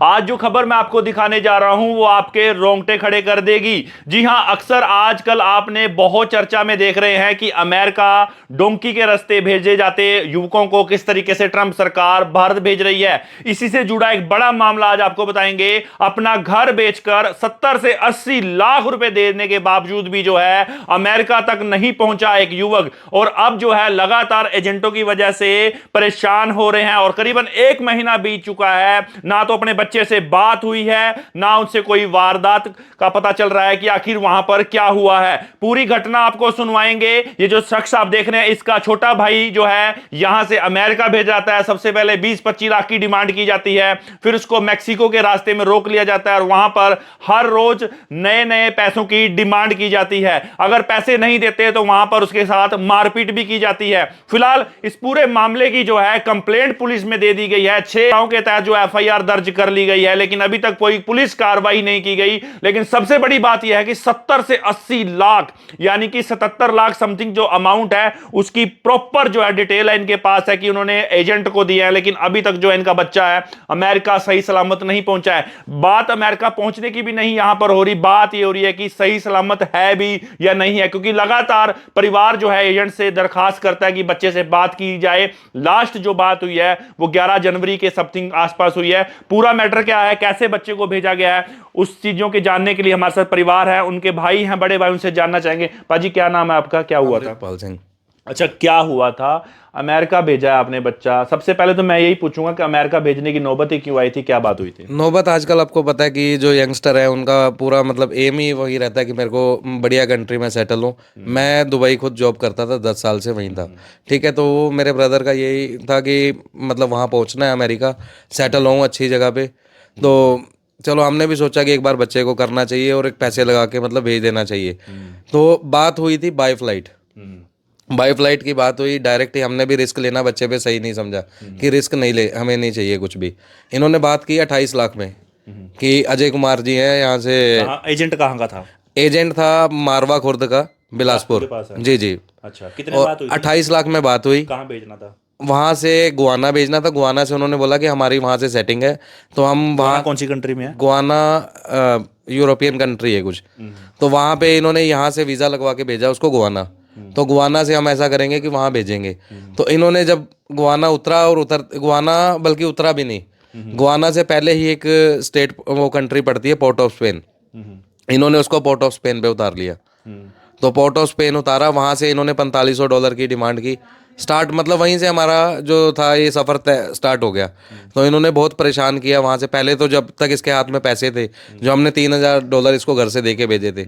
आज जो खबर मैं आपको दिखाने जा रहा हूं वो आपके रोंगटे खड़े कर देगी। जी हां, अक्सर आजकल आपने बहुत चर्चा में देख रहे हैं कि अमेरिका डोंकी के रास्ते भेजे जाते युवकों को किस तरीके से ट्रंप सरकार भारत भेज रही है। इसी से जुड़ा एक बड़ा मामला आज आपको बताएंगे। अपना घर बेचकर 70 से 80 लाख रुपए देने के बावजूद भी जो है अमेरिका तक नहीं पहुंचा एक युवक, और अब जो है लगातार एजेंटों की वजह से परेशान हो रहे हैं और करीबन 1 महीना बीत चुका है। ना तो अपने बच्चे से बात हुई है, ना उनसे कोई वारदात का पता चल रहा है कि आखिर वहां पर क्या हुआ है। पूरी घटना आपको सुनवाएंगे। ये जो शख्स आप देख रहे हैं, इसका छोटा भाई जो है यहां से अमेरिका भेजा जाता है। सबसे पहले 20-25 लाख की डिमांड की जाती है, फिर उसको मैक्सिको के रास्ते में रोक लिया जाता है और वहां पर हर रोज नए नए पैसों की डिमांड की जाती है। अगर पैसे नहीं देते तो वहां पर उसके साथ मारपीट भी की जाती है। फिलहाल इस पूरे मामले की जो है कंप्लेंट पुलिस में दे दी गई है। 6 गांव के तहत जो एफआईआर दर्ज कर ली गई है, लेकिन अभी तक कोई पुलिस कार्रवाई नहीं की गई। लेकिन सबसे बड़ी बात यह है कि 70 से 80 लाख यानी कि 77 लाख समथिंग जो अमाउंट है उसकी प्रॉपर जो है डिटेल है इनके पास है कि उन्होंने एजेंट को दिया है। लेकिन अभी तक जो इनका बच्चा है अमेरिका सही सलामत नहीं पहुंचा है। बात अमेरिका पहुंचने की भी नहीं यहां पर हो रही, बात यह हो रही है कि सही सलामत है भी या नहीं है, क्योंकि लगातार परिवार जो है एजेंट से दरखास्त करता है कि बच्चे से बात की जाए। लास्ट जो बात हुई है वो 11 जनवरी के समथिंग आसपास हुई है। पूरा मैटर क्या है, कैसे बच्चे को भेजा गया है, उस चीजों के जानने के लिए हमारे साथ परिवार है, उनके भाई हैं, बड़े भाई, उनसे जानना चाहेंगे। पाजी क्या नाम है आपका, क्या हुआ था? पाल सिंह। अच्छा, क्या हुआ था? अमेरिका भेजा है आपने बच्चा। सबसे पहले तो मैं यही पूछूंगा कि अमेरिका भेजने की नौबत ही क्यों आई थी, क्या बात हुई थी? नौबत आजकल आपको पता है कि जो यंगस्टर है उनका पूरा मतलब एम ही वही रहता है कि मेरे को बढ़िया कंट्री में सेटल हूँ। मैं दुबई खुद जॉब करता था, 10 साल से वहीं था। ठीक है, तो मेरे ब्रदर का यही था कि मतलब वहाँ पहुँचना है, अमेरिका सेटल हूँ अच्छी जगह पे। तो चलो हमने भी सोचा कि एक बार बच्चे को करना चाहिए और एक पैसे लगा के मतलब भेज देना चाहिए। तो बात हुई थी बाय फ्लाइट। बाय फ्लाइट की बात हुई, डायरेक्ट ही हमने भी रिस्क लेना बच्चे पे सही नहीं समझा कि रिस्क नहीं ले, हमें नहीं चाहिए कुछ भी। इन्होंने बात की 28 लाख में कि अजय कुमार जी हैं यहाँ से। एजेंट कहाँ का था? एजेंट था मारवा खुर्द का, बिलासपुर। के पास है? जी जी। अच्छा, कितने बात हुई और थी? 28 लाख में बात हुई। कहाँ भेजना था? वहाँ से गुआना भेजना था। गुआना से उन्होंने बोला कि हमारी वहाँ से सेटिंग है, तो हम वहाँ। कौन सी कंट्री में है? गुआना यूरोपियन कंट्री है कुछ। तो वहाँ पे इन्होंने यहाँ से वीज़ा लगवा के भेजा उसको गुआना। तो गुआना से हम ऐसा करेंगे कि वहाँ भेजेंगे। तो इन्होंने जब गुआना उतरा और गुआना बल्कि उतरा भी नहीं, गुआना से पहले ही एक स्टेट वो कंट्री पड़ती है पोर्ट ऑफ स्पेन। इन्होंने उसको पोर्ट ऑफ स्पेन पे उतार लिया। तो पोर्ट ऑफ स्पेन उतारा, वहाँ से इन्होंने $4500 की डिमांड की। स्टार्ट मतलब वहीं से हमारा जो था ये सफ़र स्टार्ट हो गया। तो इन्होंने बहुत परेशान किया वहाँ से। पहले तो जब तक इसके हाथ में पैसे थे, जो हमने $3000 इसको घर से दे के भेजे थे,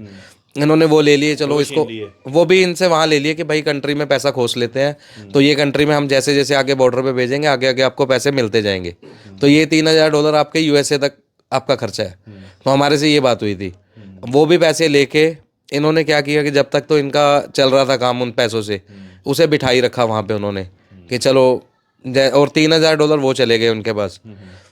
इन्होंने वो ले लिए। चलो इसको वो भी इनसे वहाँ ले लिए कि भाई कंट्री में पैसा खोस लेते हैं, तो ये कंट्री में हम जैसे जैसे आगे बॉर्डर पे भेजेंगे आगे आगे आपको पैसे मिलते जाएंगे। तो ये $3000 आपके यूएसए तक आपका खर्चा है। तो हमारे से ये बात हुई थी। वो भी पैसे लेके इन्होंने क्या किया कि जब तक तो इनका चल रहा था काम उन पैसों से, उसे बिठाई रखा वहाँ पे उन्होंने कि चलो। और $3000 वो चले गए उनके पास।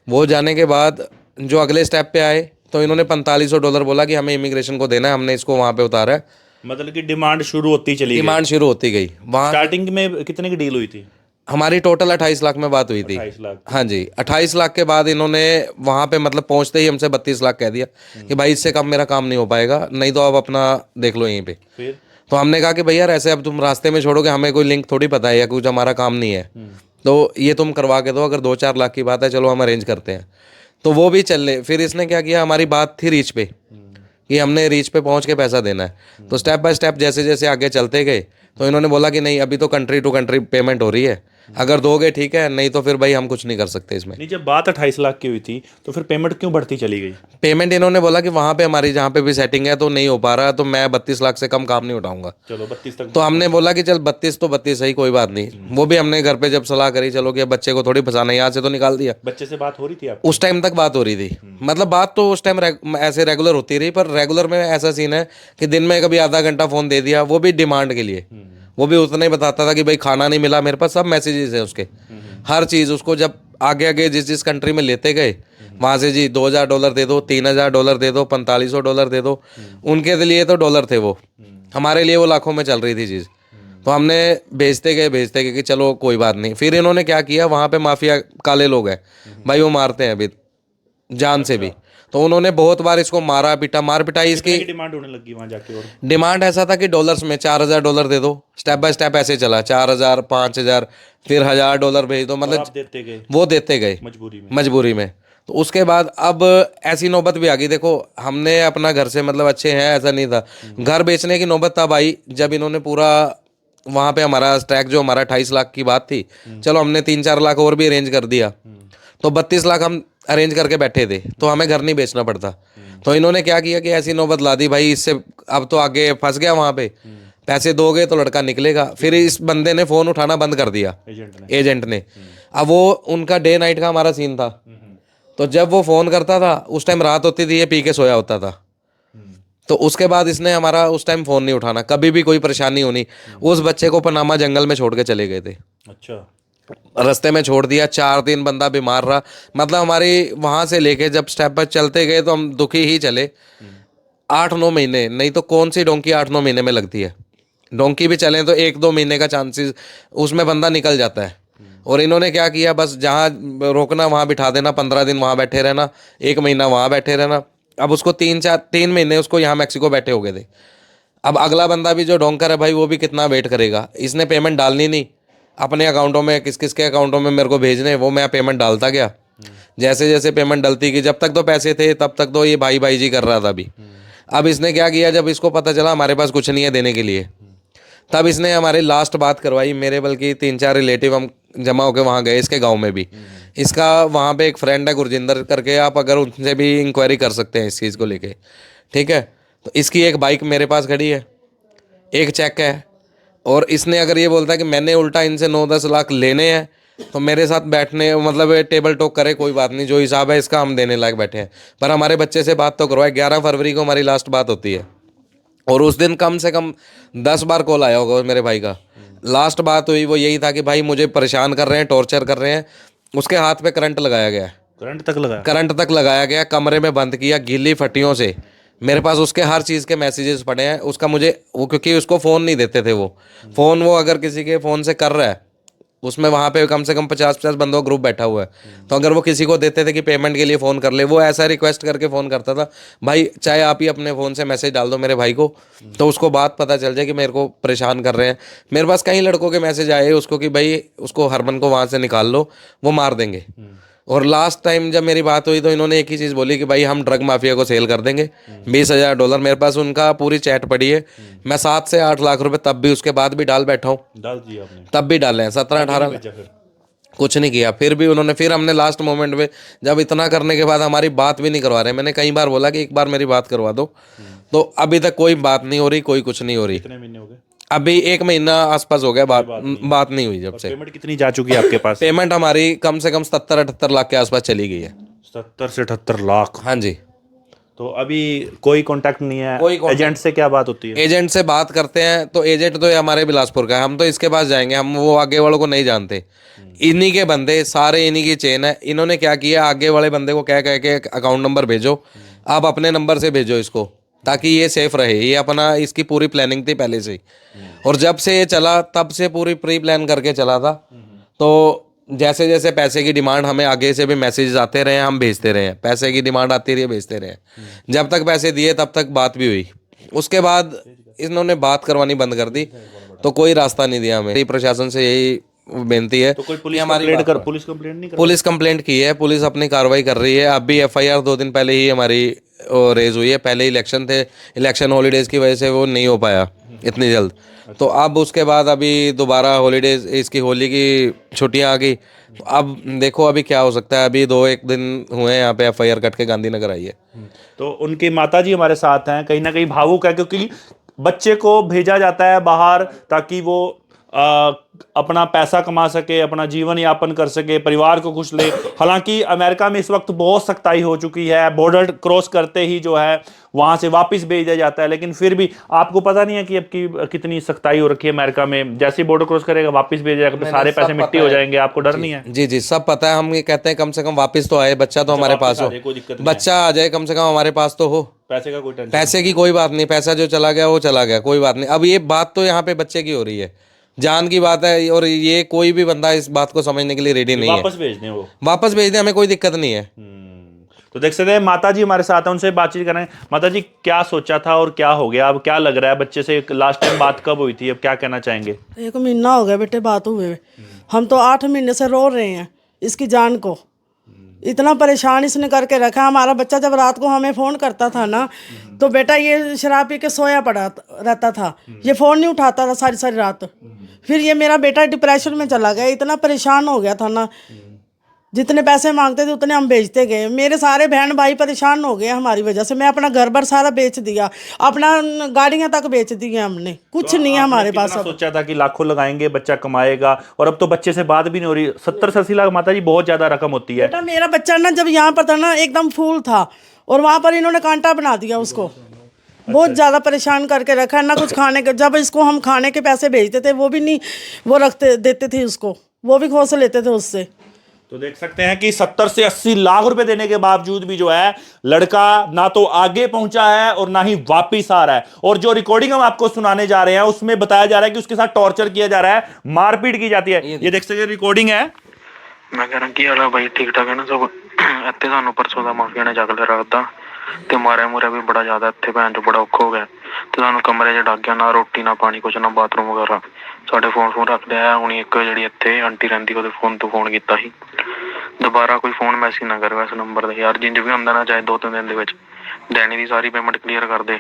वो जाने के बाद जो अगले स्टेप पे आए तो इन्होंने $4500 बोला कि हमें इमिग्रेशन को देना है, हमने इसको वहाँ पे उतारा है। मतलब कि डिमांड शुरू होती चली गई। डिमांड शुरू होती गई। वहाँ स्टार्टिंग में कितने की डील हुई थी? हमारी टोटल 28 लाख में बात हुई थी। 28 लाख। हाँ जी, 28 लाख के बाद इन्होंने वहाँ पे मतलब पहुँचते ही हमसे 32 लाख कह दिया कि भाई इससे कम मेरा काम नहीं हो पाएगा, नहीं तो आप अपना देख लो यहीं पे। फिर तो हमने कहा कि भैया ऐसे अब तुम रास्ते में छोड़ोगे, हमें कोई लिंक थोड़ी पता है या कुछ हमारा काम नहीं है, तो ये तुम करवा के दो। अगर 2-4 लाख की बात है चलो हम अरेंज करते हैं। तो वो भी चल ले। फिर इसने क्या किया, हमारी बात थी रीच पे कि हमने रीच पे पहुंच के पैसा देना है। तो स्टेप बाय स्टेप जैसे जैसे आगे चलते गए तो इन्होंने बोला कि नहीं अभी तो कंट्री टू कंट्री पेमेंट हो रही है, अगर दोगे ठीक है, नहीं तो फिर भाई हम कुछ नहीं कर सकते इसमें। नहीं, जब बात 28 लाख की हुई थी तो फिर पेमेंट क्यों बढ़ती चली गई? पेमेंट इन्होंने बोला कि वहाँ पे हमारी जहाँ पे भी सेटिंग है तो नहीं हो पा रहा, तो मैं 32 लाख से कम काम नहीं उठाऊंगा। चलो 32 तक। तो हमने बोला कि चल 32 तो 32 सही, कोई बात नहीं। वो भी हमने घर पे जब सलाह करी, चलो कि अब बच्चे को थोड़ी फंसाना, यहाँ से तो निकाल दिया। बच्चे से बात हो रही थी आपकी? उस टाइम तक बात हो रही थी। मतलब बात तो उस टाइम ऐसे रेगुलर होती रही, पर रेगुलर में ऐसा सीन है कि दिन में कभी आधा घंटा फ़ोन दे दिया, वो भी डिमांड के लिए। वो भी उतना ही बताता था कि भाई खाना नहीं मिला, मेरे पास सब मैसेजेस हैं उसके, हर चीज़। उसको जब आगे आगे जिस जिस कंट्री में लेते गए वहाँ से जी $2000 दे दो, $3000 दे दो, $4500 दे दो। उनके लिए तो डॉलर थे वो, हमारे लिए वो लाखों में चल रही थी चीज़। तो हमने भेजते गए कि चलो कोई बात नहीं। फिर इन्होंने क्या किया, वहाँ पे माफिया काले लोग हैं भाई, वो मारते हैं अभी। जान से भी। तो उन्होंने बहुत बार इसको मारा पीटा, मार पिटाई इसकी डिमांड होने लगी वहां जाके? और डिमांड ऐसा था कि डॉलर्स में $4,000 दे दो, स्टेप बाय स्टेप ऐसे चला, 4,000, 5,000, फिर $1,000 भेज दो, आप मतलब देते गए वो देते गए मजबूरी में? मजबूरी में। तो उसके बाद अब ऐसी नौबत भी आ गई, देखो हमने अपना घर से मतलब अच्छे हैं ऐसा नहीं था, घर बेचने की नौबत तब आई जब इन्होंने पूरा वहाँ पे हमारा स्टैक जो हमारा 28 लाख की बात थी, चलो हमने 3-4 लाख और भी अरेंज कर दिया, तो 32 लाख हम अरेंज करके बैठे थे, तो हमें घर नहीं बेचना पड़ता। तो इन्होंने क्या किया कि ऐसी नौबत ला दी भाई, इससे अब तो आगे फंस गया वहाँ पे, पैसे दोगे तो लड़का निकलेगा। फिर इस बंदे ने फ़ोन उठाना बंद कर दिया, एजेंट ने। अब वो उनका डे नाइट का हमारा सीन था, तो जब वो फ़ोन करता था उस टाइम रात होती थी, ये पी के सोया होता था। तो उसके बाद इसने हमारा उस टाइम फ़ोन नहीं उठाना, कभी भी कोई परेशानी होनी। उस बच्चे को पनामा जंगल में छोड़ के चले गए थे, अच्छा। रास्ते में छोड़ दिया, 4 दिन बंदा बीमार रहा। मतलब हमारी वहाँ से लेके जब स्टेप पर चलते गए तो हम दुखी ही चले। 8-9 महीने, नहीं तो कौन सी डोंकी 8-9 महीने में लगती है, डोंकी भी चलें तो 1-2 महीने का चांसेस उसमें बंदा निकल जाता है। और इन्होंने क्या किया, बस जहाँ रोकना वहाँ बिठा देना, 15 दिन वहाँ बैठे रहना, 1 महीना वहाँ बैठे रहना। अब उसको 3 महीने उसको यहाँ मैक्सिको बैठे हो गए थे। अब अगला बंदा भी जो डोंकर है भाई, वो भी कितना वेट करेगा, इसने पेमेंट डालनी नहीं अपने अकाउंटों में, किस किस के अकाउंटों में मेरे को भेजने, वो मैं पेमेंट डालता गया। जैसे जैसे पेमेंट डलती गई, जब तक तो पैसे थे तब तक तो ये भाई भाई जी कर रहा था अभी। अब इसने क्या किया, जब इसको पता चला हमारे पास कुछ नहीं है देने के लिए, तब इसने हमारी लास्ट बात करवाई मेरे, बल्कि 3-4 रिलेटिव हम जमा होकर वहाँ गए इसके गांव में भी। इसका वहाँ पे एक फ्रेंड है गुरजिंदर करके, आप अगर उनसे भी इंक्वायरी कर सकते हैं इस चीज़ को लेके, ठीक है। तो इसकी एक बाइक मेरे पास खड़ी है, एक चेक है, और इसने अगर ये बोलता है कि मैंने उल्टा इनसे 9-10 लाख लेने हैं, तो मेरे साथ बैठने मतलब टेबल टॉक करे, कोई बात नहीं, जो हिसाब है इसका हम देने लायक बैठे हैं। पर हमारे बच्चे से बात तो करवाए, 11 फरवरी को हमारी लास्ट बात होती है, और उस दिन कम से कम 10 बार कॉल आया होगा मेरे भाई का। लास्ट बात हुई वो यही था कि भाई मुझे परेशान कर रहे हैं, टॉर्चर कर रहे हैं। उसके हाथ पे करंट लगाया गया है, करंट तक लगाया गया, कमरे में बंद किया गीली फट्टियों से। मेरे पास उसके हर चीज़ के मैसेजेस पड़े हैं उसका, मुझे वो, क्योंकि उसको फ़ोन नहीं देते थे, वो फ़ोन वो अगर किसी के फ़ोन से कर रहा है, उसमें वहाँ पे कम से कम 50-50 बंदों का ग्रुप बैठा हुआ है, तो अगर वो किसी को देते थे कि पेमेंट के लिए फ़ोन कर ले, वो ऐसा रिक्वेस्ट करके फ़ोन करता था, भाई चाहे आप ही अपने फ़ोन से मैसेज डाल दो मेरे भाई को, तो उसको बात पता चल जाए कि मेरे को परेशान कर रहे हैं। मेरे पास कई लड़कों के मैसेज आए उसको कि भाई उसको हरमन को वहाँ से निकाल लो, वो मार देंगे। और लास्ट टाइम जब मेरी बात हुई तो इन्होंने एक ही चीज़ बोली कि भाई हम ड्रग माफिया को सेल कर देंगे, $20,000। मेरे पास उनका पूरी चैट पड़ी है, मैं 7 से 8 लाख रुपए तब भी उसके बाद भी डाल बैठा हूँ, डाल दिया आपने? तब भी डाले हैं 17-18 कुछ नहीं किया। फिर भी उन्होंने, फिर हमने लास्ट मोमेंट में जब इतना करने के बाद हमारी बात भी नहीं करवा रहे, मैंने कई बार बोला कि एक बार मेरी बात करवा दो, तो अभी तक कोई बात नहीं हो रही, कोई कुछ नहीं हो रही। कितने महीने हो गए? अभी 1 महीना आसपास हो गया, बात नहीं हुई जब से। पेमेंट कितनी जा चुकी है आपके पास? पेमेंट हमारी कम से कम 70-78 लाख के आसपास चली गई है। 70 से 78 लाख? हाँ जी। तो अभी कोई कांटेक्ट नहीं है? कोई contact- एजेंट से क्या बात होती है? एजेंट से बात करते हैं तो एजेंट तो ये हमारे बिलासपुर का है, हम तो इसके पास जाएंगे, हम वो आगे वालों को नहीं जानते। इन्हीं के बंदे सारे, इन्हीं की चेन है। इन्होंने क्या किया, आगे वाले बंदे को कह कह के अकाउंट नंबर भेजो, आप अपने नंबर से भेजो इसको, ताकि ये सेफ रहे। ये अपना, इसकी पूरी प्लानिंग थी पहले से ही, और जब से ये चला तब से पूरी प्री प्लान करके चला था। तो जैसे जैसे पैसे की डिमांड, हमें आगे से भी मैसेज आते रहे, हम भेजते रहे हैं, पैसे की डिमांड आती रही, भेजते रहे। जब तक पैसे दिए तब तक बात भी हुई, उसके बाद इन्होंने बात करवानी बंद कर दी, तो कोई रास्ता नहीं दिया हमें। प्रशासन से यही बेनती है। तो कोई पुलिस कंप्लेंट नहीं कर? पुलिस कंप्लेंट की है, पुलिस अपनी कार्रवाई कर रही है। अभी FIR 2 दिन पहले ही हमारी रेज हुई है, पहले इलेक्शन थे, इलेक्शन हॉलीडेज की वजह से वो नहीं हो पाया इतनी जल्द। तो अब उसके बाद अभी दोबारा हॉलीडेज, इसकी होली की छुट्टियां आ गई, तो अब देखो अभी क्या हो सकता है। अभी 2-1 दिन हुए हैं यहाँ पे FIR कट के गांधीनगर आई है। तो उनकी माताजी हमारे साथ हैं, कहीं ना कहीं भावुक है, क्योंकि बच्चे को भेजा जाता है बाहर ताकि वो अपना पैसा कमा सके, अपना जीवन यापन कर सके, परिवार को खुश ले। हालांकि अमेरिका में इस वक्त बहुत सख्ताई हो चुकी है, बॉर्डर क्रॉस करते ही जो है वहां से वापस भेज दिया जाता है, लेकिन फिर भी आपको पता नहीं है कि अब की कितनी सख्ताई हो रखी है अमेरिका में। जैसे ही बॉर्डर क्रॉस करेगा वापस भेज जाएगा, तो सारे पैसे मिट्टी हो जाएंगे। आपको डर नहीं है? जी जी, सब पता है। हम ये कहते हैं कम से कम वापस तो आए, बच्चा तो हमारे पास हो, बच्चा आ जाए कम से कम हमारे पास तो हो। पैसे का कोई टेंशन? पैसे की कोई बात नहीं, पैसा जो चला गया वो चला गया, कोई बात नहीं। अब ये बात तो यहाँ पे बच्चे की हो रही है, जान की बात है, और ये कोई भी बंदा इस बात को समझने के लिए रेडी नहीं है। वापस भेजने, वो वापस भेज दे, हमें कोई दिक्कत नहीं है। तो देख सकते हैं माता जी हमारे साथ हैं, उनसे बातचीत करें। माता जी, क्या सोचा था और क्या हो गया, अब क्या लग रहा है? बच्चे से लास्ट टाइम बात कब हुई थी, अब क्या कहना चाहेंगे? 1 महीना हो गया बेटे बात हुए। हम तो 8 महीने से रो रहे हैं इसकी जान को। इतना परेशान इसने करके रखा। हमारा बच्चा जब रात को हमें फ़ोन करता था ना, तो बेटा ये शराब पी के सोया पड़ा रहता था, ये फ़ोन नहीं उठाता था सारी सारी रात। फिर ये मेरा बेटा डिप्रेशन में चला गया, इतना परेशान हो गया था ना, जितने पैसे मांगते थे उतने हम बेचते गए। मेरे सारे बहन भाई परेशान हो गए हमारी वजह से। मैं अपना घर बार सारा बेच दिया, अपना गाड़ियां तक बेच दी हैं हमने, कुछ नहीं है हमारे पास कितना अब। सोचा था कि लाखों लगाएंगे बच्चा कमाएगा, और अब तो बच्चे से बात भी नहीं हो रही। 70 से 80 लाख माता जी बहुत ज्यादा रकम होती है। बेटा मेरा बच्चा ना जब यहाँ पर था ना एकदम फूल था, और वहाँ पर इन्होंने कांटा बना दिया उसको। बहुत ज़्यादा परेशान करके रखा है ना, कुछ खाने के, जब इसको हम खाने के पैसे भेजते थे वो भी नहीं वो रखते देते थे उसको, वो भी खोस लेते थे उससे। तो देख सकते हैं कि 70 से 80 लाख रुपए देने के बावजूद भी जो है लड़का ना तो आगे पहुंचा है और ना ही वापिस आ रहा है। और जो रिकॉर्डिंग हम आपको सुनाने जा रहे हैं उसमें बताया जा रहा है कि उसके साथ टॉर्चर किया जा रहा है, मारपीट की जाती है। ये देख सकते हैं रिकॉर्डिंग है। मैं कह रहा की हाल है भाई, ठीक ठाक है ना सब? ਇੱਥੇ ਸਾਨੂੰ ਪਰਸੋਂ ਦਾ ਮਾਫੀਆ ਨੇ ਚੱਕ ਲਿਆ ਰਾਤ ਦਾ, ਤੇ ਮਾਰਿਆ ਮੁਰਿਆ ਵੀ ਬੜਾ ਜ਼ਿਆਦਾ ਇੱਥੇ, ਭੈਣ ਚੋ ਬੜਾ ਔਖਾ ਹੋ ਗਿਆ। ਤੇ ਸਾਨੂੰ ਕਮਰੇ 'ਚ ਡੱਕ ਗਿਆ, ਨਾ ਰੋਟੀ ਨਾ ਪਾਣੀ ਕੁਛ, ਨਾ ਬਾਥਰੂਮ ਵਗੈਰਾ। ਸਾਡੇ ਫੋਨ ਰੱਖ ਲਿਆ। ਹੁਣ ਇੱਕ ਜਿਹੜੀ ਇੱਥੇ ਆਂਟੀ ਰਹਿੰਦੀ ਉਹਦੇ ਫੋਨ ਤੋਂ ਫੋਨ ਕੀਤਾ ਸੀ, ਦੁਬਾਰਾ ਕੋਈ ਫੋਨ ਮੈਸੇਜ ਨਾ ਕਰਿਓ ਇਸ ਨੰਬਰ 'ਤੇ ਯਾਰ। ਜਿੰਜ ਵੀ ਹੁੰਦਾ ਨਾ, ਚਾਹੇ 2-3 ਦਿਨ ਦੇ ਵਿੱਚ ਡੈਨੀ ਦੀ ਸਾਰੀ ਪੇਮੈਂਟ ਕਲੀਅਰ ਕਰ ਦੇ,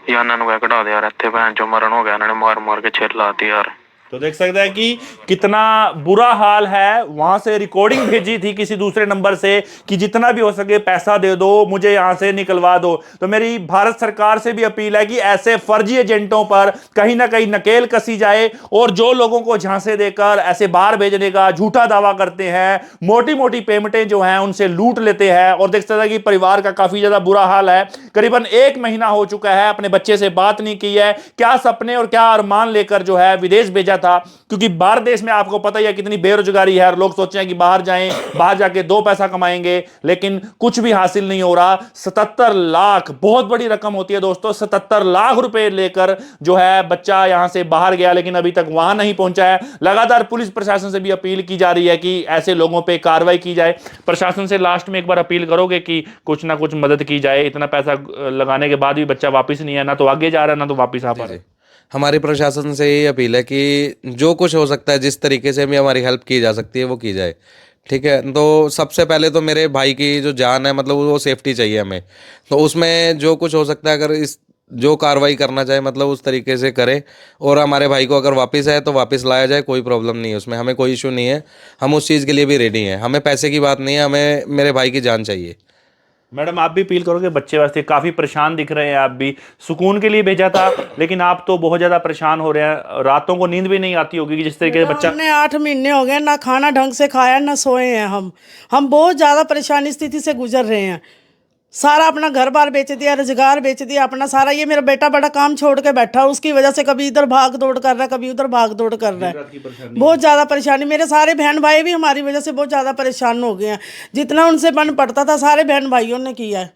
ਜਾਂ ਇਹਨਾਂ ਨੂੰ ਵੈ ਕਢਾ ਦੇ ਯਾਰ। ਇੱਥੇ ਭੈਣ ਚੋ ਮਰਨ ਹੋ ਗਿਆ, ਇਹਨਾਂ ਨੇ ਮਾਰ ਮਾਰ ਕੇ ਛਿੱਲ ਲਾਤੀ यार। तो देख सकते हैं कि कितना बुरा हाल है। वहां से रिकॉर्डिंग भेजी थी किसी दूसरे नंबर से कि जितना भी हो सके पैसा दे दो, मुझे यहां से निकलवा दो। तो मेरी भारत सरकार से भी अपील है कि ऐसे फर्जी एजेंटों पर कहीं ना कहीं नकेल कसी जाए, और जो लोगों को झांसे देकर ऐसे बाहर भेजने का झूठा दावा करते हैं, मोटी मोटी पेमेंटें जो हैं उनसे लूट लेते हैं। और देख सकते हैं कि परिवार का काफी ज्यादा बुरा हाल है। करीबन 1 महीना हो चुका है, अपने बच्चे से बात नहीं की है। क्या सपने और क्या अरमान लेकर जो है विदेश भेजा था, क्योंकि भारत देश में आपको पता ही है कितनी बेरोजगारी है, और लोग सोचते हैं कि बाहर जाएं, बाहर जाके 2 पैसा कमाएंगे, लेकिन कुछ भी हासिल नहीं हो रहा। 77 लाख बहुत बड़ी रकम होती है दोस्तों। 77 लाख रुपए लेकर जो है बच्चा यहां से बाहर गया, लेकिन अभी तक वहां नहीं पहुंचा है। लगातार पुलिस प्रशासन से भी अपील की जा रही है कि ऐसे लोगों पर कार्रवाई की जाए। प्रशासन से लास्ट में एक बार अपील करोगे कि कुछ ना कुछ मदद की जाए? इतना पैसा लगाने के बाद भी बच्चा वापिस नहीं है, ना तो आगे जा रहा है ना तो वापिस आ पा रहा है। हमारी प्रशासन से यही अपील है कि जो कुछ हो सकता है, जिस तरीके से भी हमारी हेल्प की जा सकती है वो की जाए, ठीक है। तो सबसे पहले तो मेरे भाई की जो जान है, मतलब वो सेफ्टी चाहिए हमें। तो उसमें जो कुछ हो सकता है, अगर इस जो कार्रवाई करना चाहे मतलब उस तरीके से करें, और हमारे भाई को अगर वापस है तो वापस लाया जाए, कोई प्रॉब्लम नहीं है उसमें, हमें कोई इशू नहीं है। हम उस चीज़ के लिए भी रेडी हैं, हमें पैसे की बात नहीं है, हमें मेरे भाई की जान चाहिए। मैडम, आप भी अपील करोगे? बच्चे वास्ते काफ़ी परेशान दिख रहे हैं, आप भी सुकून के लिए भेजा था, लेकिन आप तो बहुत ज़्यादा परेशान हो रहे हैं। रातों को नींद भी नहीं आती होगी कि जिस तरीके से बच्चा। हमने 8 महीने हो गए ना खाना ढंग से खाया ना सोए हैं हम बहुत ज़्यादा परेशानी स्थिति से गुजर रहे हैं। सारा अपना घर बार बेच दिया, रोजगार बेच दिया अपना सारा। ये मेरा बेटा बड़ा काम छोड़ के बैठा, उसकी वजह से कभी इधर भाग दौड़ कर रहा है, कभी उधर भाग दौड़ कर रहा है। बहुत ज़्यादा परेशानी। मेरे सारे बहन भाई भी हमारी वजह से बहुत ज़्यादा परेशान हो गए हैं। जितना उनसे बन पड़ता था सारे बहन भाइयों ने किया है।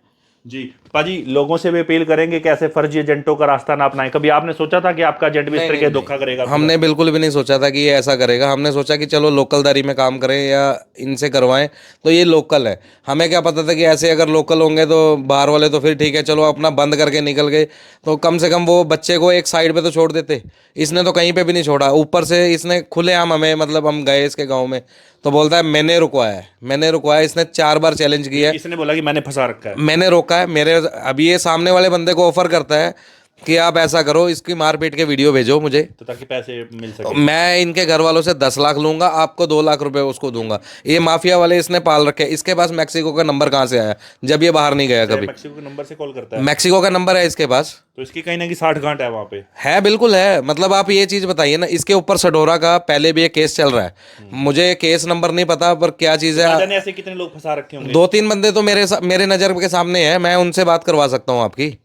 जी पाजी, लोगों से भी अपील करेंगे कि ऐसे फर्जी एजेंटों का रास्ता ना अपनाएं। कभी आपने सोचा था कि आपका एजेंट भी इस तरह के धोखा करेगा? हमने बिल्कुल भी नहीं सोचा था कि ये ऐसा करेगा। हमने सोचा कि चलो लोकलदारी में काम करें या इनसे करवाएं, तो ये लोकल है। हमें क्या पता था कि ऐसे अगर लोकल होंगे तो बाहर वाले तो फिर ठीक है, चलो अपना बंद करके निकल गए, तो कम से कम वो बच्चे को एक साइड पे तो छोड़ देते। इसने तो कहीं पे भी नहीं छोड़ा, ऊपर से इसने खुलेआम हमें, मतलब हम गए इसके गाँव में तो बोलता है मैंने रुकवाया। इसने 4 बार चैलेंज किया है। इसने बोला कि मैंने फंसा रखा है, मैंने रोका है। मेरे अभी ये सामने वाले बंदे को ऑफर करता है कि आप ऐसा करो, इसकी मारपीट के वीडियो भेजो मुझे, तो ताकि पैसे मिल सके। मैं इनके घर वालों से 10 लाख लूंगा, आपको 2 लाख रुपए उसको दूंगा। ये माफिया वाले इसने पाल रखे। इसके पास मैक्सिको का नंबर कहाँ से आया जब ये बाहर नहीं गया कभी? मैक्सिको के नंबर से कॉल करता है। मैक्सिको का नंबर है इसके पास, तो इसकी कहीं ना कहीं 60 गांठ है वहां पे। है, बिल्कुल है। मतलब आप ये चीज़ बताइए ना, इसके ऊपर सडोरा का पहले भी एक केस चल रहा है। मुझे केस नंबर नहीं पता, पर क्या चीज़ है, जाने ऐसे कितने लोग फंसा रखे होंगे। 2-3 बंदे तो मेरे नज़र के सामने है, मैं उनसे बात करवा सकता हूँ आपकी।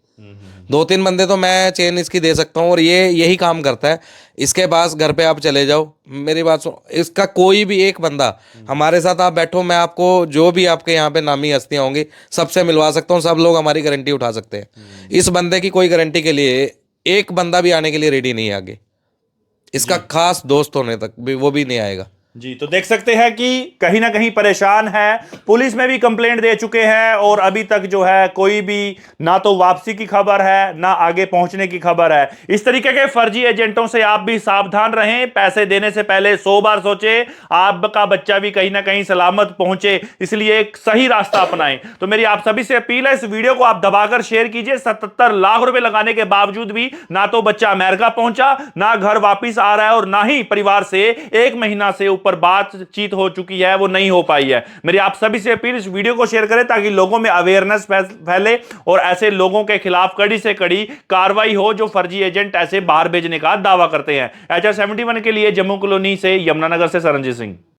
2-3 बंदे तो मैं चेन इसकी दे सकता हूँ, और ये यही काम करता है। इसके पास घर पे आप चले जाओ, मेरी बात सुनो, इसका कोई भी एक बंदा हमारे साथ आप बैठो, मैं आपको जो भी आपके यहाँ पे नामी हस्तियाँ होंगी सबसे मिलवा सकता हूँ। सब लोग हमारी गारंटी उठा सकते हैं। इस बंदे की कोई गारंटी के लिए एक बंदा भी आने के लिए रेडी नहीं है आगे। इसका खास दोस्त होने तक भी वो भी नहीं आएगा। जी, तो देख सकते हैं कि कहीं ना कहीं परेशान है, पुलिस में भी कंप्लेंट दे चुके हैं और अभी तक जो है कोई भी ना तो वापसी की खबर है ना आगे पहुंचने की खबर है। इस तरीके के फर्जी एजेंटों से आप भी सावधान रहें, पैसे देने से पहले 100 बार सोचें, आपका बच्चा भी कहीं ना कहीं सलामत पहुंचे, इसलिए एक सही रास्ता अपनाएं। तो मेरी आप सभी से अपील है, इस वीडियो को आप दबाकर शेयर कीजिए। 77 लाख रुपए लगाने के बावजूद भी ना तो बच्चा अमेरिका पहुंचा, ना घर वापिस आ रहा है और ना ही परिवार से 1 महीना से ऊपर बातचीत हो चुकी है, वो नहीं हो पाई है। मेरी आप सभी से अपील, इस वीडियो को शेयर करें ताकि लोगों में अवेयरनेस फैले और ऐसे लोगों के खिलाफ कड़ी से कड़ी कार्रवाई हो जो फर्जी एजेंट ऐसे बाहर भेजने का दावा करते हैं। HR 71 के लिए जम्मू कॉलोनी से यमुनानगर से सरनजीत सिंह।